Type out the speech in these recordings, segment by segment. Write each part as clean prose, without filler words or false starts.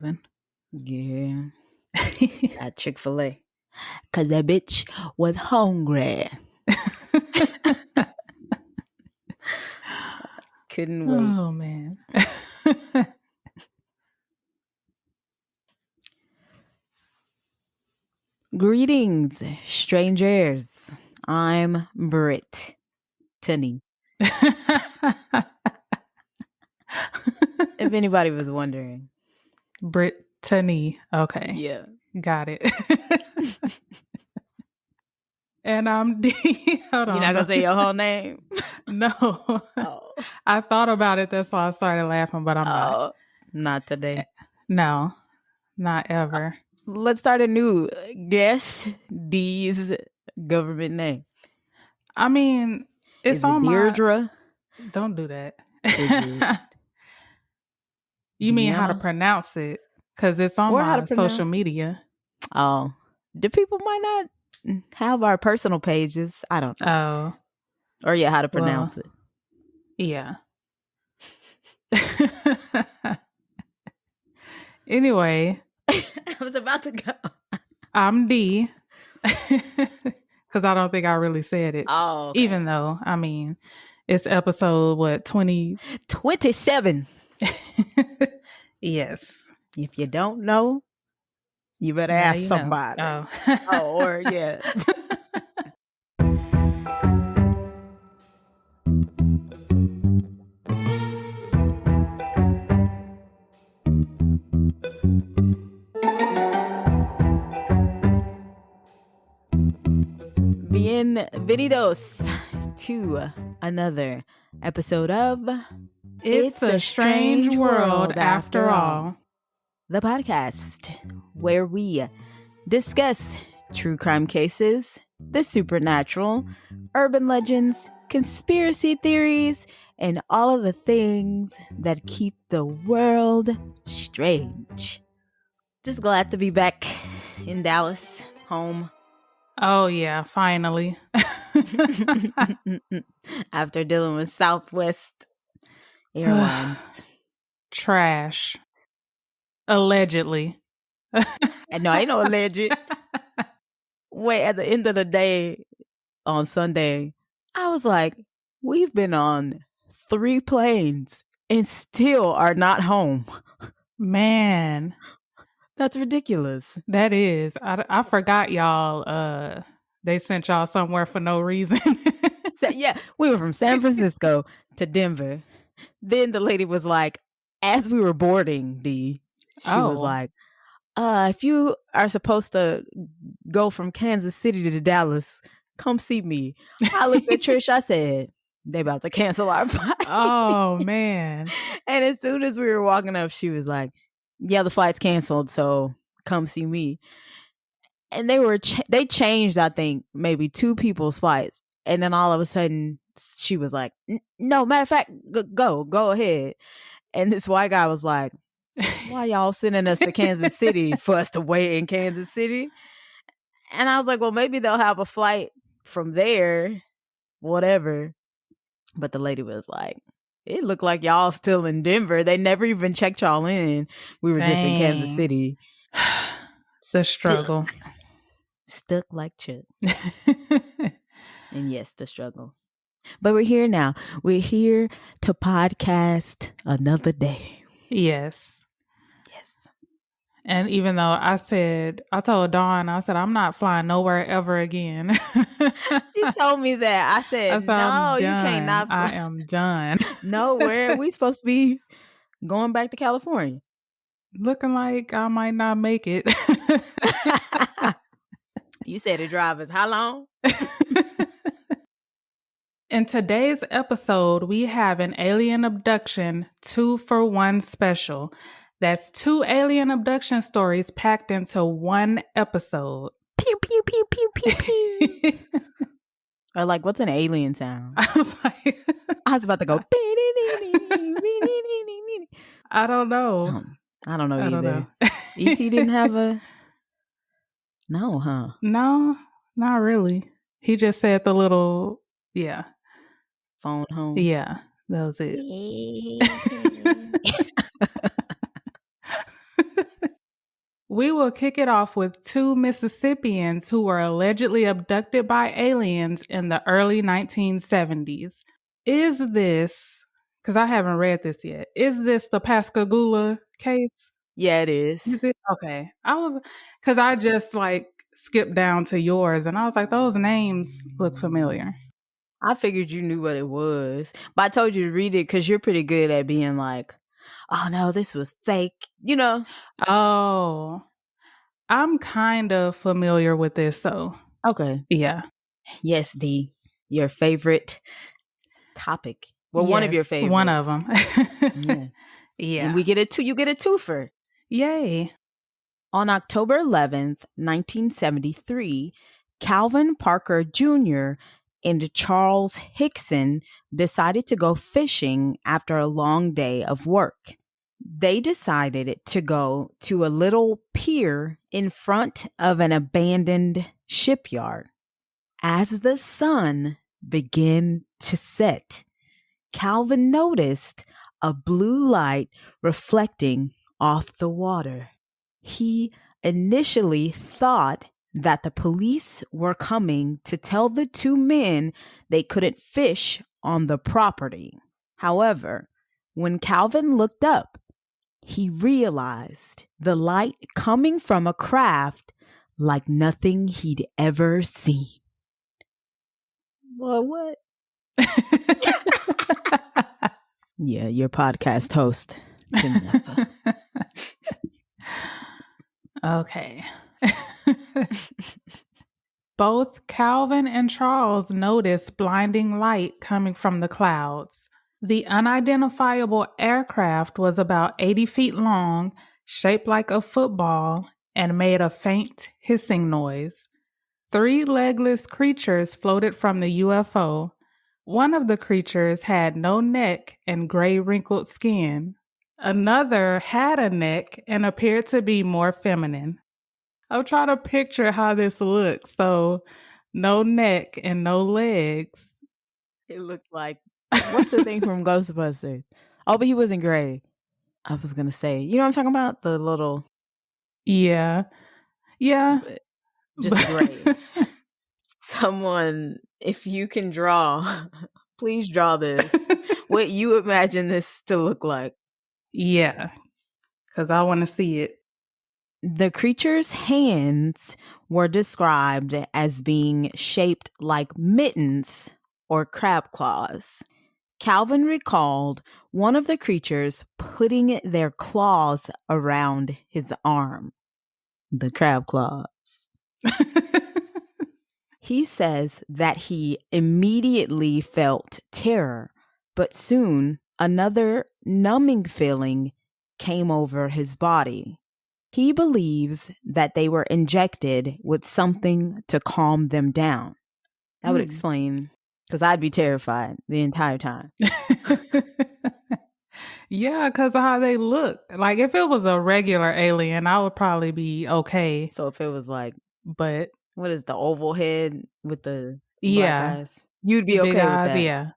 Yeah. At Chick-fil-A. Because that bitch was hungry. Couldn't wait. Oh, man. Greetings, strangers. I'm Brittany. If anybody was wondering. Brittany. Okay. Yeah. Got it. And I'm D. Hold on. You're not going to say your whole name? No. Oh. I thought about it. That's why I started laughing, but I'm not. Not today. No, not ever. Let's start a new guess D's government name. I mean, it's Is on it Deirdre? Don't do that. You mean how to pronounce it? Because it's on my social media. Oh. The people might not have our personal pages. I don't know. Oh. Or yeah, how to pronounce it. Yeah. Anyway. I was about to go. I'm D. Because I don't think I really said it. Oh, okay. Even though, I mean, it's episode, 27. Yes. If you don't know, you better ask somebody. Oh. Or yeah. Bienvenidos to another episode of It's a Strange World After All. The podcast where we discuss true crime cases, the supernatural, urban legends, conspiracy theories, and all of the things that keep the world strange. Just glad to be back in Dallas, home. Oh, yeah, finally. After dealing with Southwest Airlines. Trash. Allegedly. No, ain't no alleged. Wait, at the end of the day, on Sunday, I was like, we've been on 3 planes and still are not home. Man. That's ridiculous. That is. I forgot y'all. They sent y'all somewhere for no reason. Yeah, we were from San Francisco to Denver. Then the lady was like, as we were boarding, she was like, if you are supposed to go from Kansas City to Dallas, come see me. I looked at Trish, I said, they about to cancel our flight. Oh, man. And as soon as we were walking up, she was like, yeah, the flight's canceled, so come see me. And they changed, I think, maybe 2 people's flights. And then all of a sudden, she was like, no, matter of fact, go ahead. And this white guy was like, why y'all sending us to Kansas City for us to wait in Kansas City? And I was like, well, maybe they'll have a flight from there, whatever. But the lady was like, it looked like y'all still in Denver. They never even checked y'all in. We were just in Kansas City. The struggle. Stuck like Chuck. And yes, the struggle. But we're here now. We're here to podcast another day. Yes. And even though I told Dawn, I said, I'm not flying nowhere ever again. She told me that. I said, no, you can't not fly. I am done. No, where are we supposed to be going back to California? Looking like I might not make it. You said the drive is how long? In today's episode, we have an alien abduction 2-for-1 special. That's 2 alien abduction stories packed into one episode. Pew, pew, pew, pew, pew, pew. Or like, what's an alien sound? I was about to go. I don't know. I don't know either. E.T. didn't have a... No, huh? No, not really. He just said the little... Yeah. Phone home. Yeah, that was it. We will kick it off with 2 Mississippians who were allegedly abducted by aliens in the early 1970s. Is this, because I haven't read this yet, is this the Pascagoula case? Yeah, it is. Is it? Okay. Because I just skipped down to yours and I was like, those names look familiar. I figured you knew what it was, but I told you to read it because you're pretty good at being like, oh no, this was fake, Oh, I'm kind of familiar with this, so Okay. yeah. Yes, D, your favorite topic. Well, one of your Yes, favorite. one of them. Yeah. Yeah. And you get a twofer. Yay. On October 11th, 1973, Calvin Parker Jr. and Charles Hickson decided to go fishing after a long day of work. They decided to go to a little pier in front of an abandoned shipyard. As the sun began to set, Calvin noticed a blue light reflecting off the water. He initially thought that the police were coming to tell the 2 men they couldn't fish on the property. However, when Calvin looked up, he realized the light coming from a craft like nothing he'd ever seen. Well, what? Yeah, your podcast host can never. Okay. Both Calvin and Charles noticed blinding light coming from the clouds. The unidentifiable aircraft was about 80 feet long, shaped like a football, and made a faint hissing noise. 3 legless creatures floated from the UFO. One of the creatures had no neck and gray wrinkled skin. Another had a neck and appeared to be more feminine. I'm trying to picture how this looks. So, no neck and no legs. It looked like, what's the thing from Ghostbusters? Oh, but he wasn't gray. I was going to say, you know what I'm talking about? The little. Yeah. Yeah. Just gray. Someone, if you can draw, please draw this. What you imagine this to look like. Yeah. Because I want to see it. The creature's hands were described as being shaped like mittens or crab claws. Calvin recalled one of the creatures putting their claws around his arm. The crab claws. He says that he immediately felt terror, but soon another numbing feeling came over his body. He believes that they were injected with something to calm them down. That would explain, because I'd be terrified the entire time. Yeah, because of how they look. Like, if it was a regular alien, I would probably be okay. So if it was like, but what is the oval head with the black eyes? You'd be big okay eyes, with that. Yeah.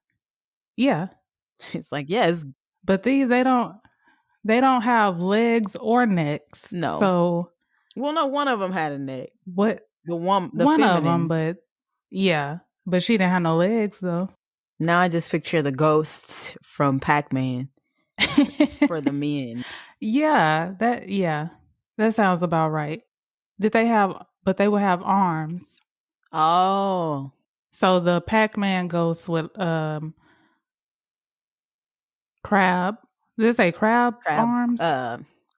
Yeah. It's like, yes. But these, they don't have legs or necks. No. So. Well, no, one of them had a neck. What? The one feminine. of them, but yeah. But she didn't have no legs, though. Now I just picture the ghosts from Pac-Man for the men. Yeah, that sounds about right. But they would have arms. Oh. So the Pac-Man ghosts with crab. Did it say crab arms?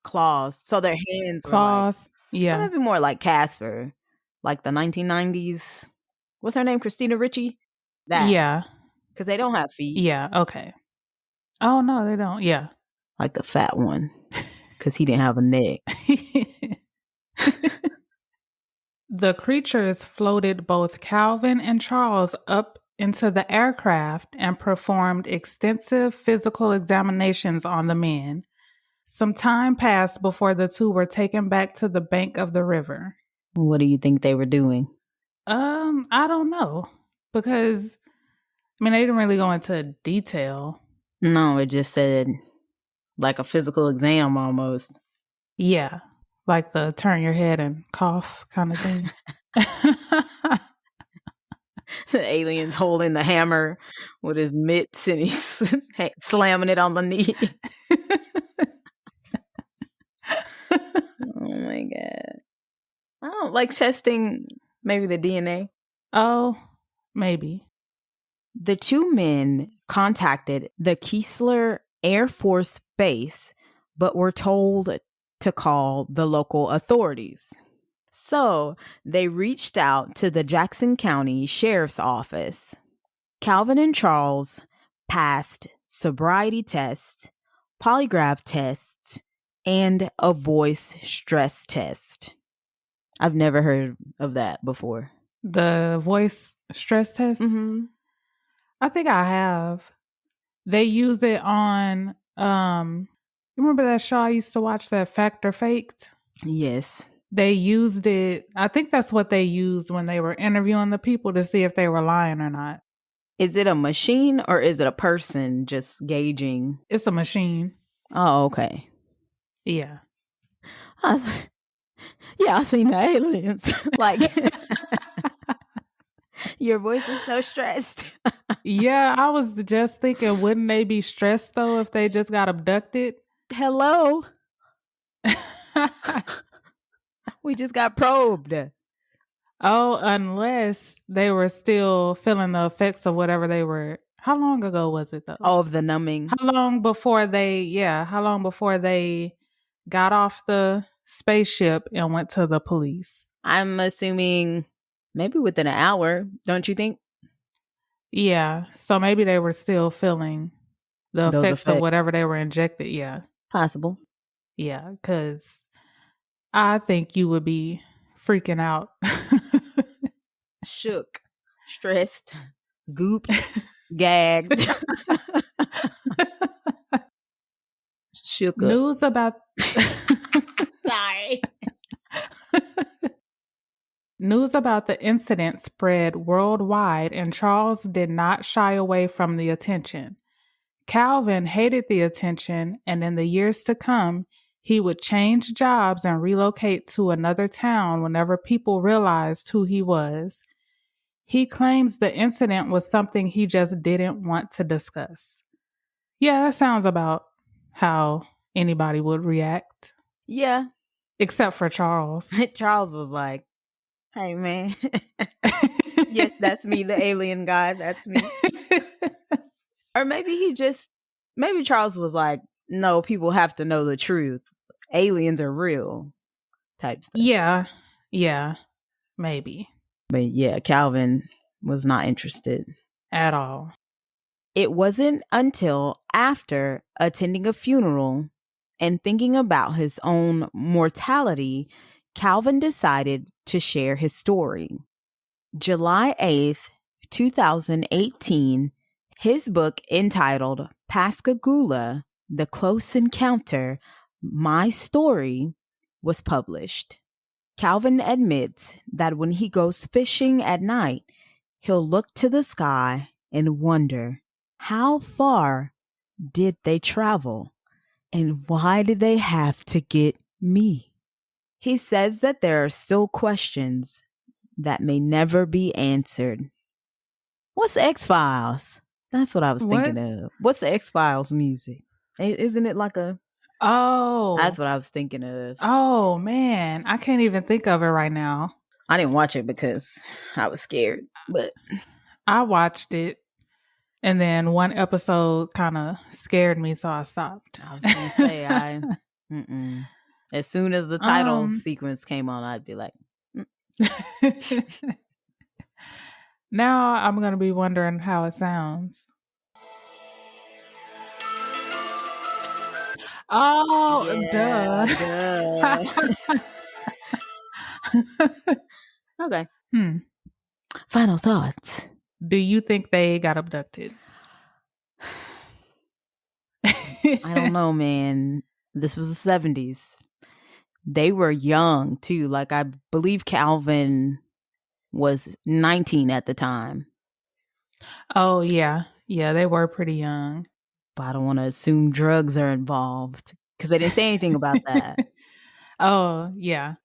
Claws. So their hands claws. Were like, yeah. So maybe more like Casper, like the 1990s. What's her name? Christina Ricci? That. Yeah. Because they don't have feet. Yeah, okay. Oh, no, they don't. Yeah. Like the fat one. Because he didn't have a neck. The creatures floated both Calvin and Charles up into the aircraft and performed extensive physical examinations on the men. Some time passed before the 2 were taken back to the bank of the river. What do you think they were doing? I don't know. Because, they didn't really go into detail. No, it just said like a physical exam almost. Yeah. Like the turn your head and cough kind of thing. The alien's holding the hammer with his mitts and he's slamming it on the knee. Oh my God. I don't like testing maybe the DNA. Oh, maybe. The two men contacted the Keesler Air Force Base, but were told to call the local authorities. So they reached out to the Jackson County Sheriff's Office. Calvin and Charles passed sobriety tests, polygraph tests, and a voice stress test. I've never heard of that before. The voice stress test? Mm-hmm. I think I have. They use it on, you remember that show I used to watch, that Fact or Faked? Yes. They used it. I think that's what they used when they were interviewing the people to see if they were lying or not. Is it a machine or is it a person just gauging? It's a machine. Oh, okay. Yeah. Yeah, I seen the aliens. Like, your voice is so stressed. Yeah, I was just thinking, wouldn't they be stressed though if they just got abducted? Hello? We just got probed. Oh, unless they were still feeling the effects of whatever they were. How long ago was it though? Oh, of the numbing. How long before they got off the spaceship and went to the police? I'm assuming maybe within an hour, don't you think? Yeah. So maybe they were still feeling the Those effects of effects. whatever they were injected. Yeah. Possible. Yeah. Because I think you would be freaking out. Shook, stressed, gooped, gagged. Shook up. News about Sorry. News about the incident spread worldwide, and Charles did not shy away from the attention. Calvin hated the attention, and in the years to come, he would change jobs and relocate to another town whenever people realized who he was. He claims the incident was something he just didn't want to discuss. Yeah, that sounds about how anybody would react. Yeah. Except for Charles. Charles was like, hey, man. Yes, that's me, the alien guy. That's me. Or maybe Charles was like, no, people have to know the truth. Aliens are real type stuff. Yeah, maybe. But yeah, Calvin was not interested At all. It wasn't until after attending a funeral and thinking about his own mortality, Calvin decided to share his story. July 8th, 2018, his book entitled Pascagoula, The Close Encounter, My Story, was published. Calvin admits that when he goes fishing at night, he'll look to the sky and wonder, how far did they travel? And why did they have to get me? He says that there are still questions that may never be answered. What's the X-Files? That's what I was thinking of. What's the X-Files music? Isn't it like a... Oh. That's what I was thinking of. Oh, man. I can't even think of it right now. I didn't watch it because I was scared, but... I watched it, and then one episode kind of scared me, so I stopped. I was going to say, as soon as the title sequence came on, I'd be like... Now I'm going to be wondering how it sounds. Oh, yeah, duh. Okay. Final thoughts. Do you think they got abducted? I don't know, man. This was the 70s. They were young, too. Like, I believe Calvin was 19 at the time. Oh, yeah. Yeah, they were pretty young. But I don't want to assume drugs are involved because they didn't say anything about that. Oh, yeah.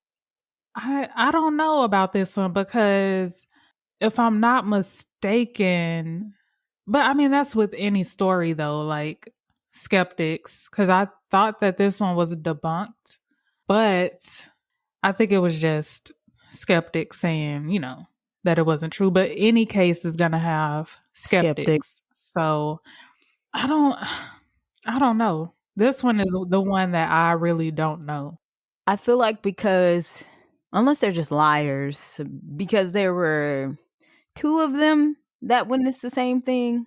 I don't know about this one because if I'm not mistaken, but I mean that's with any story though, like skeptics, because I thought that this one was debunked, but I think it was just skeptics saying, that it wasn't true. But any case is gonna have Skeptic. skeptics. So I don't I don't know. This one is the one that I really don't know. I feel like because, unless they're just liars, because there were two of them that witnessed the same thing.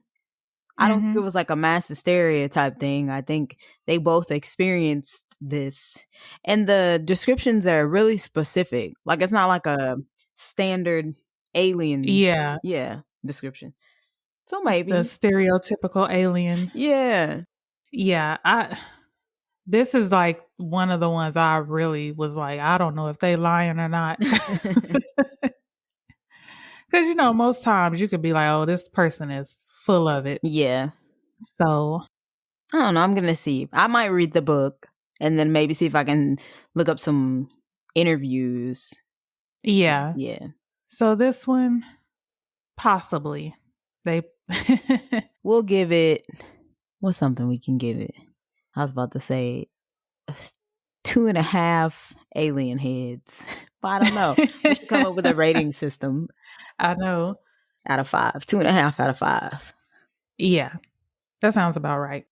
I don't think it Mm-hmm. was like a mass hysteria type thing. I think they both experienced this. And the descriptions are really specific. Like it's not like a standard alien, Yeah, yeah, description. So the maybe. stereotypical alien. Yeah. Yeah, this is like one of the ones I really was like, I don't know if they lying or not. Because most times you could be like, oh, this person is full of it. Yeah. So I don't know. I'm going to see. I might read the book and then maybe see if I can look up some interviews. yeah. Yeah. So this one, possibly. They We'll give it, what's something we can give it? I was about to say 2.5 alien heads. But I don't know. We should come up with a rating system. I know. Out of 5. 2.5 out of 5. Yeah, that sounds about right.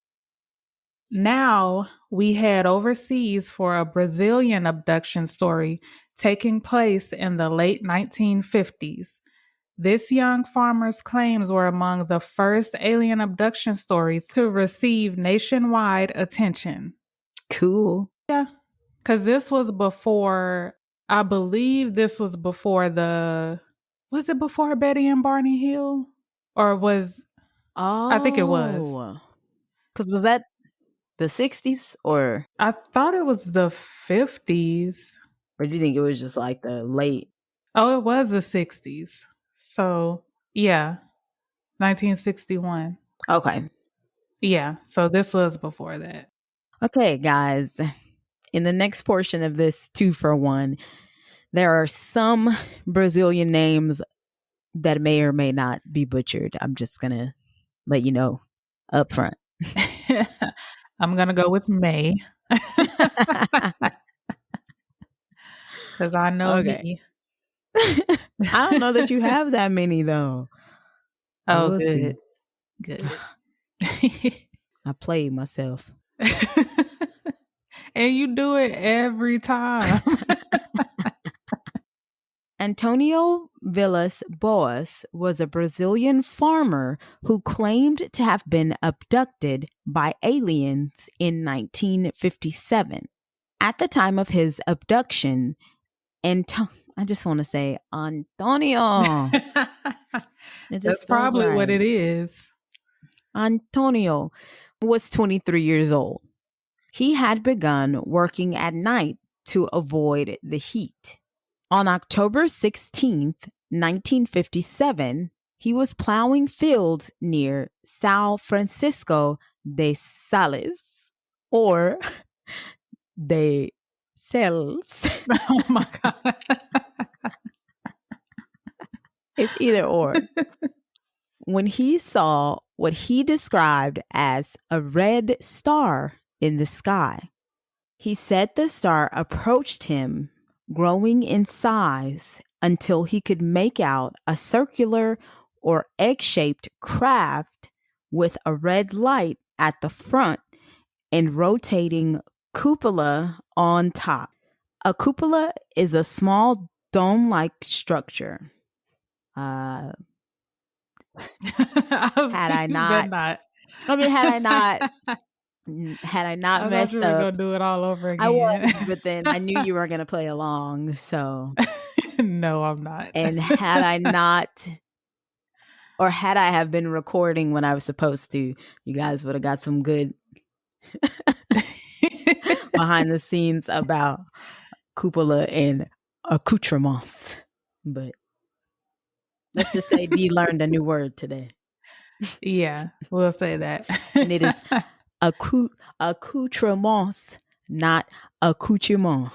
Now we head overseas for a Brazilian abduction story taking place in the late 1950s. This young farmer's claims were among the first alien abduction stories to receive nationwide attention. Cool. Yeah, because this was before, I believe this was before was it before Betty and Barney Hill? Or I think it was. Because was that the 60s or I thought it was the 50s. do you think it was just like the late? Oh, it was the 60s. So, yeah, 1961. Okay. Yeah, so this was before that. Okay, guys. In the next portion of this 2-for-1, there are some Brazilian names that may or may not be butchered. I'm just going to let you know up front. I'm going to go with May. Because I know Okay. me. I don't know that you have that many, though. Oh, We'll good. see. Good. I played myself. And you do it every time. Antonio Villas Boas was a Brazilian farmer who claimed to have been abducted by aliens in 1957. At the time of his abduction, I just want to say Antonio. That's probably right. What it is. Antonio was 23 years old. He had begun working at night to avoid the heat. On October 16th, 1957, he was plowing fields near São Francisco de Sales, or de Sales. Oh my God. It's either or. When he saw what he described as a red star in the sky, he said the star approached him, growing in size until he could make out a circular or egg-shaped craft with a red light at the front and rotating cupola on top. A cupola is a small dome-like structure. Had I not messed you were up, gonna do it all over again. I was, but then I knew you were gonna play along. So no, I'm not. And had I not, or had I have been recording when I was supposed to, you guys would have got some good behind the scenes about cupola and accoutrements. But let's just say Dee learned a new word today. Yeah, we'll say that. And it is accoutrements, not accoutrement.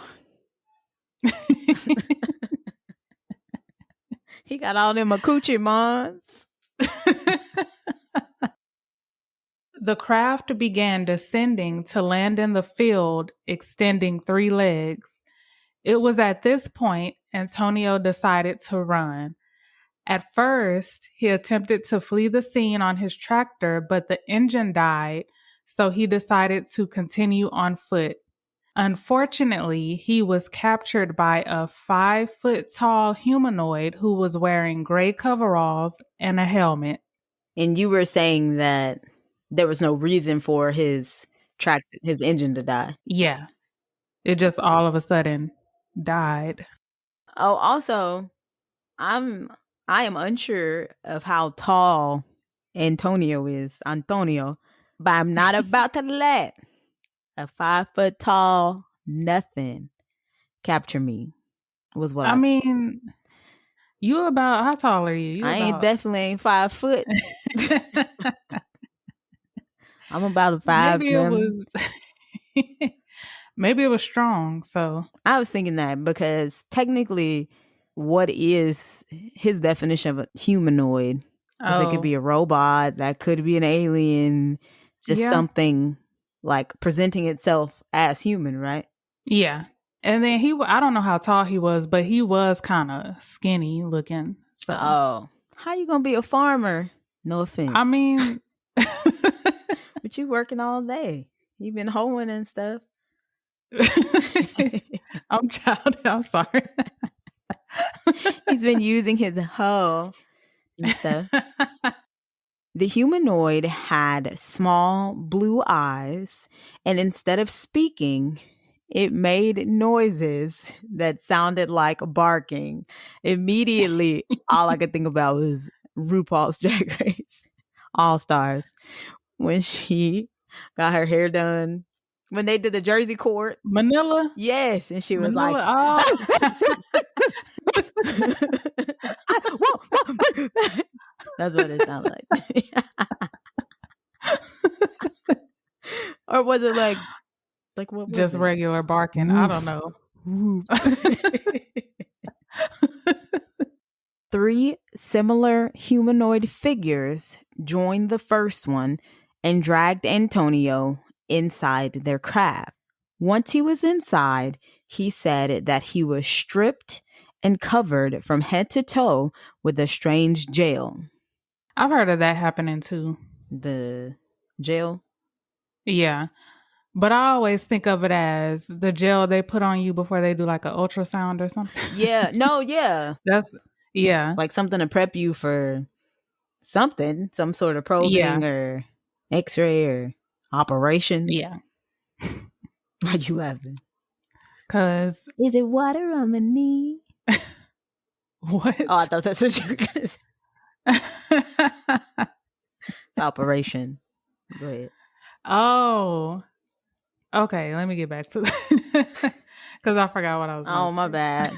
He got all them accoutrements. The craft began descending to land in the field, extending 3 legs. It was at this point Antonio decided to run. At first, he attempted to flee the scene on his tractor, but the engine died, so he decided to continue on foot. Unfortunately, he was captured by a 5-foot-tall humanoid who was wearing gray coveralls and a helmet. And you were saying that there was no reason for his engine to die. Yeah, it just all of a sudden died. Oh, also, I am unsure of how tall Antonio is, but I'm not about to let a 5-foot tall nothing capture me. Was what I mean, you about, how tall are you? definitely ain't 5 foot. I'm about a 5. Maybe it was strong. So I was thinking that because technically, what is his definition of a humanoid? Because it could be a robot, that could be an alien, just something like presenting itself as human, right? Yeah. And then I don't know how tall he was, but he was kind of skinny looking. So how you gonna be a farmer? No offense. I mean, but you working all day. You been hoeing and stuff. I'm sorry. He's been using his hoe and stuff. The humanoid had small blue eyes, and instead of speaking, it made noises that sounded like barking. Immediately, all I could think about was RuPaul's Drag Race All Stars when she got her hair done. When they did the Jersey Court. Manila? Yes. And she was like, that's what it sounded like. Or was it like what? Just regular barking? Woof. I don't know. Woof. 3 similar humanoid figures joined the first one and dragged Antonio inside their craft. Once he was inside, he said that he was stripped and covered from head to toe with a strange gel. I've heard of that happening too. The gel? Yeah. But I always think of it as the gel they put on you before they do like an ultrasound or something. Yeah. No, yeah. Yeah. Like something to prep you for something, some sort of probing or x-ray or operation. Yeah. Why are you laughing? Because... Is it water on the knee? What? Oh, I thought that's what you were going to say. It's operation. Go ahead. Oh. Okay, let me get back to that. Because I forgot what I was going to say. Oh, my bad.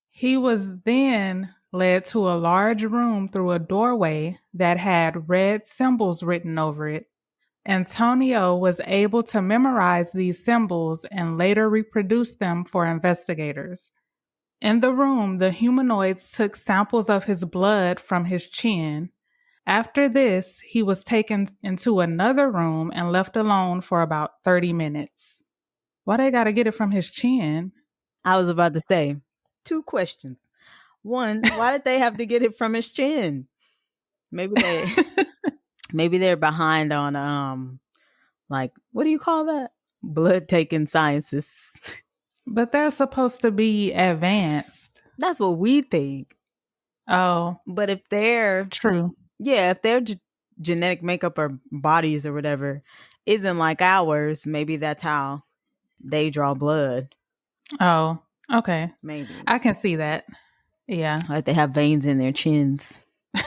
He was then led to a large room through a doorway that had red symbols written over it. Antonio was able to memorize these symbols and later reproduce them for investigators. In the room, the humanoids took samples of his blood from his chin. After this, he was taken into another room and left alone for about 30 minutes. Why they gotta get it from his chin? I was about to say 2 questions. 1, why did they have to get it from his chin? Maybe they're behind on like, what do you call that? Blood taking sciences. But they're supposed to be advanced. That's what we think. Oh. But if they're true. Yeah, if their genetic makeup or bodies or whatever isn't like ours, maybe that's how they draw blood. Oh, okay. Maybe. I can see that. Yeah. Like they have veins in their chins. I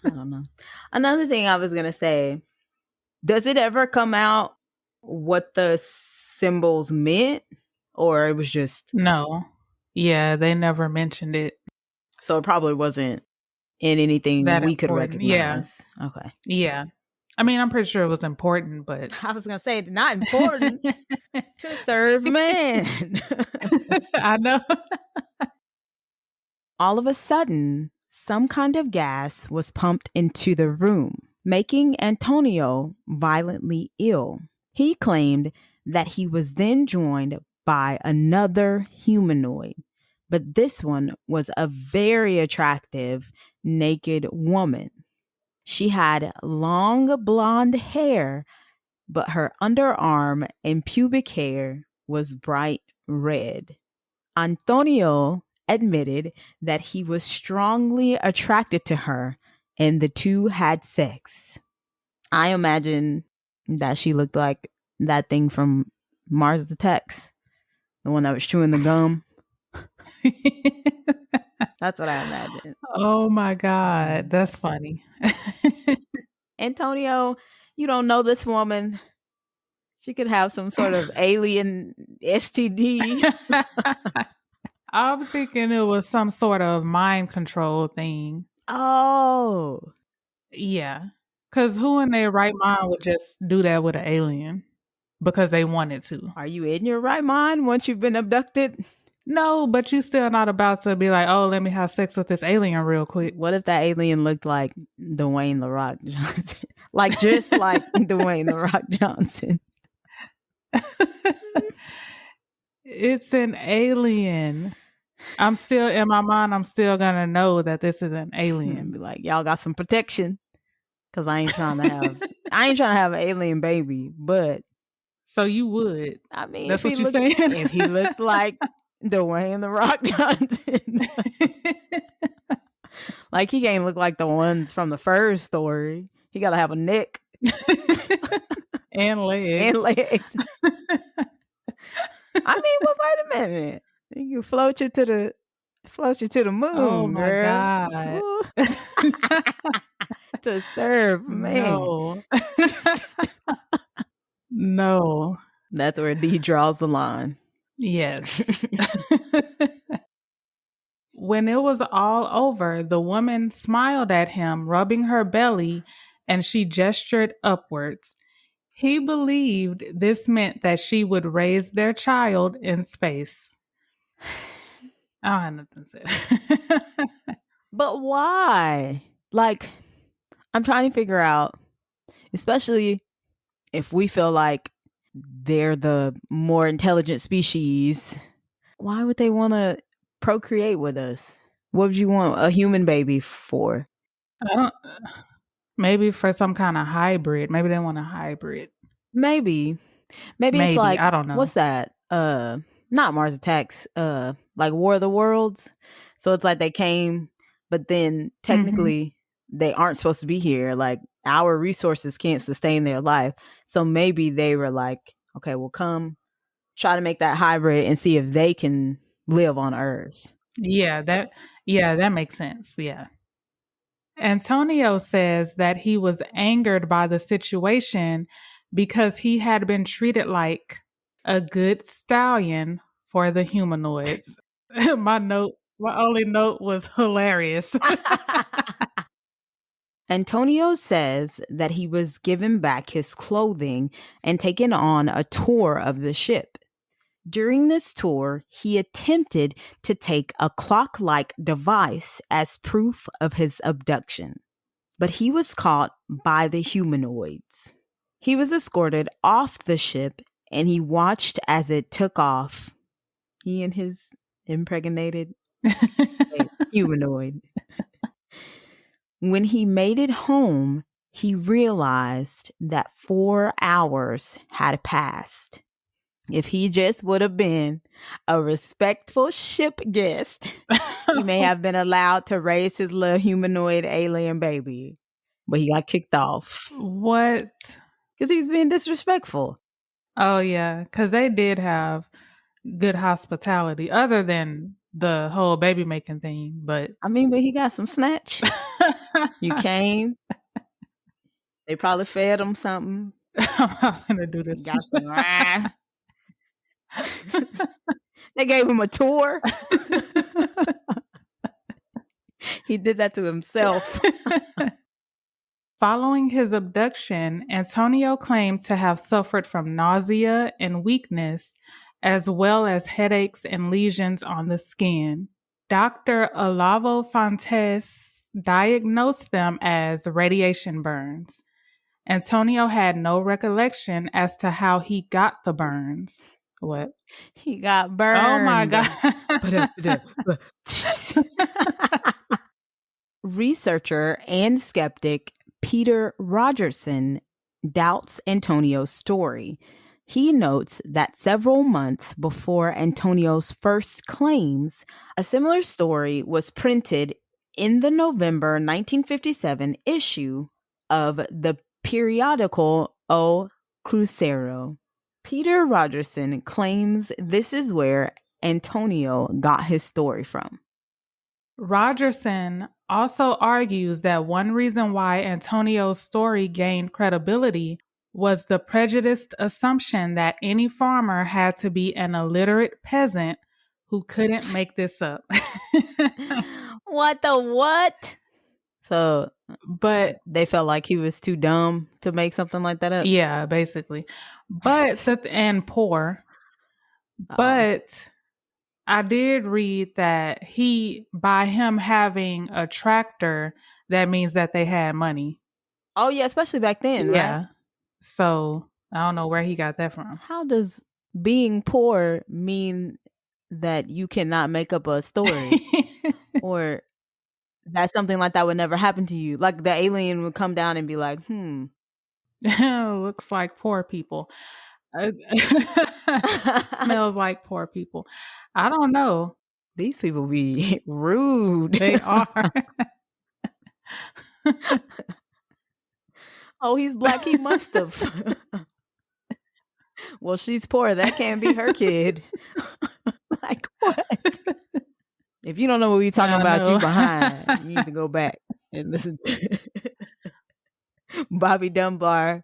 don't know. Another thing I was going to say, does it ever come out what the symbols meant? Or it was just... No. Yeah, they never mentioned it. So it probably wasn't in anything that we could recognize. Yeah. Okay. Yeah. I mean, I'm pretty sure it was important, but... I was going to say, not important to serve man. I know. All of a sudden, some kind of gas was pumped into the room, making Antonio violently ill. He claimed that he was then joined by another humanoid, but this one was a very attractive, naked woman. She had long blonde hair, but her underarm and pubic hair was bright red. Antonio admitted that he was strongly attracted to her and the two had sex. I imagine that she looked like that thing from Mars Attacks, the one that was chewing the gum. That's what I imagine. Oh my God, that's funny. Antonio, you don't know this woman. She could have some sort of alien STD. I'm thinking it was some sort of mind control thing. Oh. Yeah. Because who in their right mind would just do that with an alien? Because they wanted to. Are you in your right mind once you've been abducted? No, but you still not about to be like, oh, let me have sex with this alien real quick. What if that alien looked like Dwayne The Rock Johnson? Just like Dwayne The Rock Johnson. It's an alien. I'm still, in my mind, I'm still going to know that this is an alien. Be like, y'all got some protection. Because I ain't trying to have an alien baby, but. So you would. I mean, that's what you're saying? If he looked like Dwayne The Rock Johnson. Like, he can't look like the ones from the first story. He got to have a neck. And legs. And legs. I mean, well, wait a minute. He can float you to the moon, oh my girl. God. To serve, man. No. No. That's where D draws the line. Yes. When it was all over, the woman smiled at him, rubbing her belly, and she gestured upwards. He believed this meant that she would raise their child in space. I don't have nothing to say. But why? Like, I'm trying to figure out, especially if we feel like they're the more intelligent species, why would they want to procreate with us? What would you want a human baby for? Maybe for some kind of hybrid. Maybe they want a hybrid. Maybe it's like, I don't know. What's that? Not Mars Attacks. Like War of the Worlds. So it's like they came, but then technically they aren't supposed to be here. Like, our resources can't sustain their life. So maybe they were like, okay, we'll come try to make that hybrid and see if they can live on Earth. Yeah, that makes sense. Yeah. Antonio says that he was angered by the situation because he had been treated like a good stallion for the humanoids. My only note was hilarious. Antonio says that he was given back his clothing and taken on a tour of the ship. During this tour, he attempted to take a clock-like device as proof of his abduction, but he was caught by the humanoids. He was escorted off the ship and he watched as it took off. He and his impregnated humanoid. When he made it home, he realized that 4 hours had passed. If he just would have been a respectful ship guest, he may have been allowed to raise his little humanoid alien baby. But he got kicked off. What? Because he was being disrespectful. Oh, yeah. Because they did have good hospitality, other than the whole baby making thing. But I mean, but he got some snatch. You came. They probably fed him something. I'm not going to do this. Got some. They gave him a tour. He did that to himself. Following his abduction, Antonio claimed to have suffered from nausea and weakness, as well as headaches and lesions on the skin. Dr. Olavo Fontes diagnosed them as radiation burns. Antonio had no recollection as to how he got the burns. What? He got Oh my burned. God. Researcher and skeptic Peter Rogerson doubts Antonio's story. He notes that several months before Antonio's first claims, a similar story was printed in the November 1957 issue of the periodical O Cruzeiro. Peter Rogerson claims this is where Antonio got his story from. Rogerson also argues that one reason why Antonio's story gained credibility was the prejudiced assumption that any farmer had to be an illiterate peasant who couldn't make this up. What the what? So, but they felt like he was too dumb to make something like that up? Yeah, basically. And poor. But I did read that by him having a tractor, that means that they had money. Oh, yeah, especially back then, Yeah. right? So I don't know where he got that from. How does being poor mean that you cannot make up a story? Or that something like that would never happen to you? Like the alien would come down and be like, looks like poor people. Smells like poor people. I don't know. These people be rude. They are. Oh, he's black. He must have. Well, she's poor. That can't be her kid. Like, what? If you don't know what we're talking about, you behind. You need to go back and listen to Bobby Dunbar.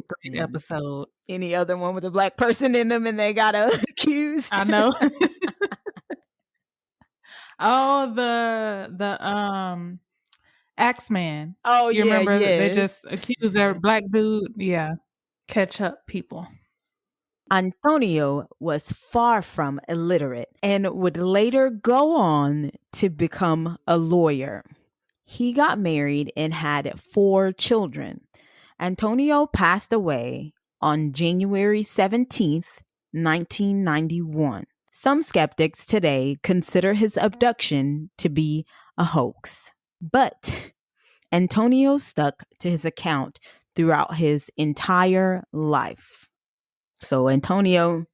Great episode. Any other one with a black person in them and they got accused. I know. Oh, the Axeman. Oh, you yeah, remember yes. they just accused their black dude? Yeah. Catch up, people. Antonio was far from illiterate and would later go on to become a lawyer. He got married and had 4 children. Antonio passed away on January 17th, 1991. Some skeptics today consider his abduction to be a hoax, but Antonio stuck to his account throughout his entire life. So Antonio's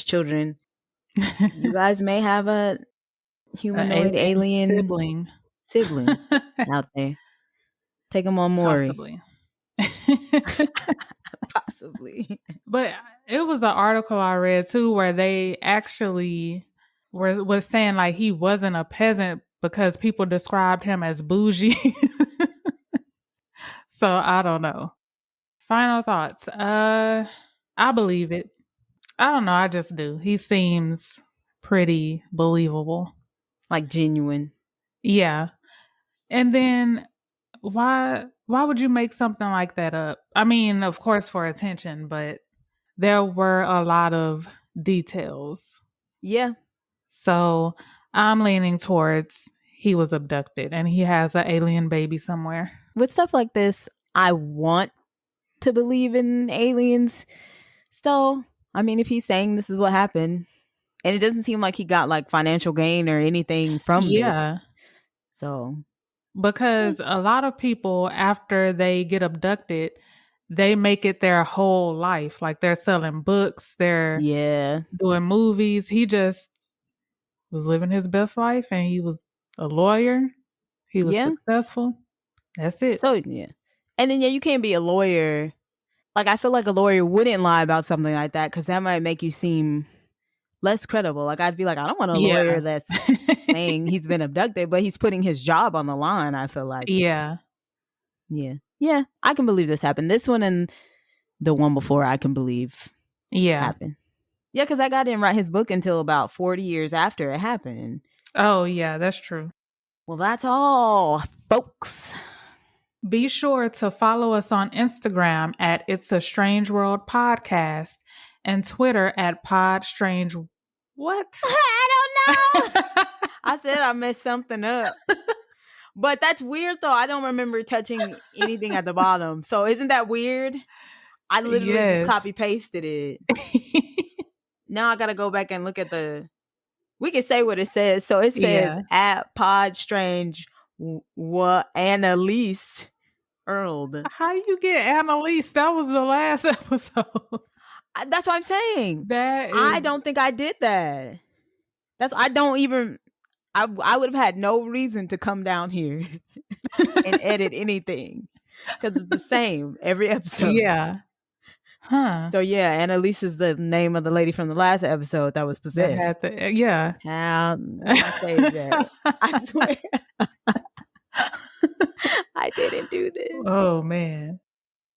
children, you guys may have a humanoid alien sibling out there. Take them on Maury. Possibly. But it was an article I read too where they actually was saying like he wasn't a peasant because people described him as bougie. So I don't know. Final thoughts. I believe it. I don't know. I just do. He seems pretty believable. Like genuine. Yeah. And then why would you make something like that up? I mean, of course for attention, but there were a lot of details. Yeah. So I'm leaning towards he was abducted and he has an alien baby somewhere. With stuff like this, I want to believe in aliens. So, I mean, if he's saying this is what happened, and it doesn't seem like he got like financial gain or anything from it. So, because a lot of people, after they get abducted, they make it their whole life. Like they're selling books, they're doing movies. He just was living his best life and he was a lawyer. He was successful. That's it. So, yeah. And then, you can't be a lawyer. Like, I feel like a lawyer wouldn't lie about something like that because that might make you seem less credible. Like, I'd be like, I don't want a lawyer that's saying he's been abducted, but he's putting his job on the line, I feel like. Yeah. Yeah, I can believe this happened. This one and the one before I can believe happened. Yeah, because I didn't write his book until about 40 years after it happened. Oh, yeah, that's true. Well, that's all, folks. Be sure to follow us on Instagram at It's a Strange World Podcast and Twitter at What? I don't know. I said I messed something up. But that's weird though. I don't remember touching anything at the bottom. So isn't that weird? I literally just Yes. copy pasted it. Now I gotta go back and look at we can say what it says. So it says at Pod Strange what Annalise Earled. How you get Annalise? That was the last episode. That's what I'm saying. That is... I don't think I did that. I would have had no reason to come down here and edit anything because it's the same every episode. Yeah. Huh. So yeah, Annalise is the name of the lady from the last episode that was possessed. Yeah. How I saved that? I swear. I didn't do this. Oh man.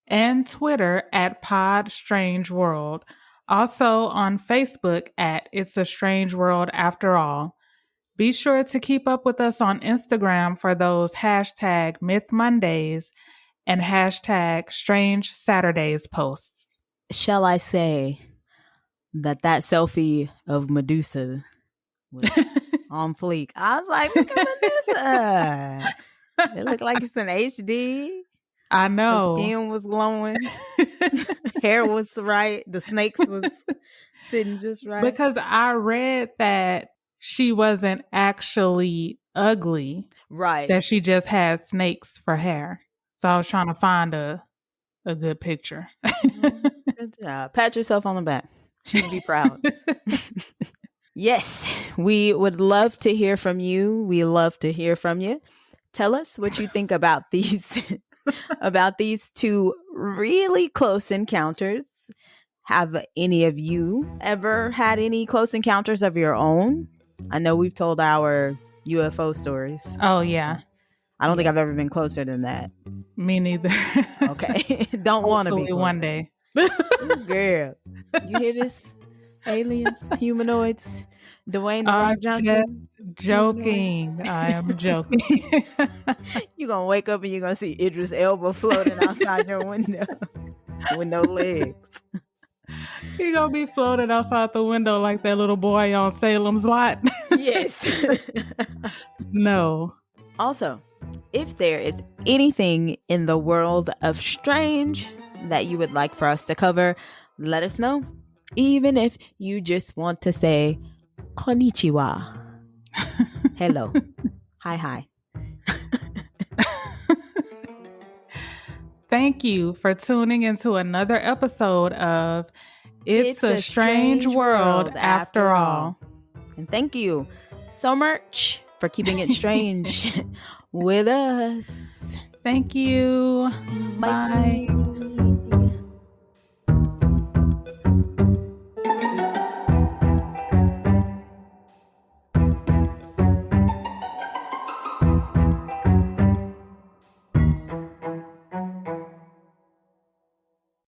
And Twitter at Pod Strange World. Also on Facebook at It's a Strange World After All. Be sure to keep up with us on Instagram for those hashtag Myth Mondays and hashtag Strange Saturdays posts. Shall I say that selfie of Medusa was on fleek? I was like, look at Medusa. It looked like it's in HD. I know. The skin was glowing. Hair was right. The snakes was sitting just right. Because I read that she wasn't actually ugly. Right. That she just had snakes for hair. So I was trying to find a good picture. Good job. Pat yourself on the back. She'd be proud. Yes, we would love to hear from you. We love to hear from you. Tell us what you think about these about these two really close encounters. Have any of you ever had any close encounters of your own? I know we've told our UFO stories. Oh, yeah. I don't think I've ever been closer than that. Me neither. Okay. Don't want to be closer. One day. Girl, you hear this? Aliens, humanoids, Dwayne The Rock Johnson. Joking. I am joking. You're going to wake up and you're going to see Idris Elba floating outside your window with no legs. He gonna be floating outside the window like that little boy on Salem's Lot. Yes. No. Also, if there is anything in the world of strange that you would like for us to cover, let us know. Even if you just want to say konnichiwa. Hello. Hi. Thank you for tuning into another episode of It's a Strange World After All. And thank you so much for keeping it strange with us. Thank you. Bye.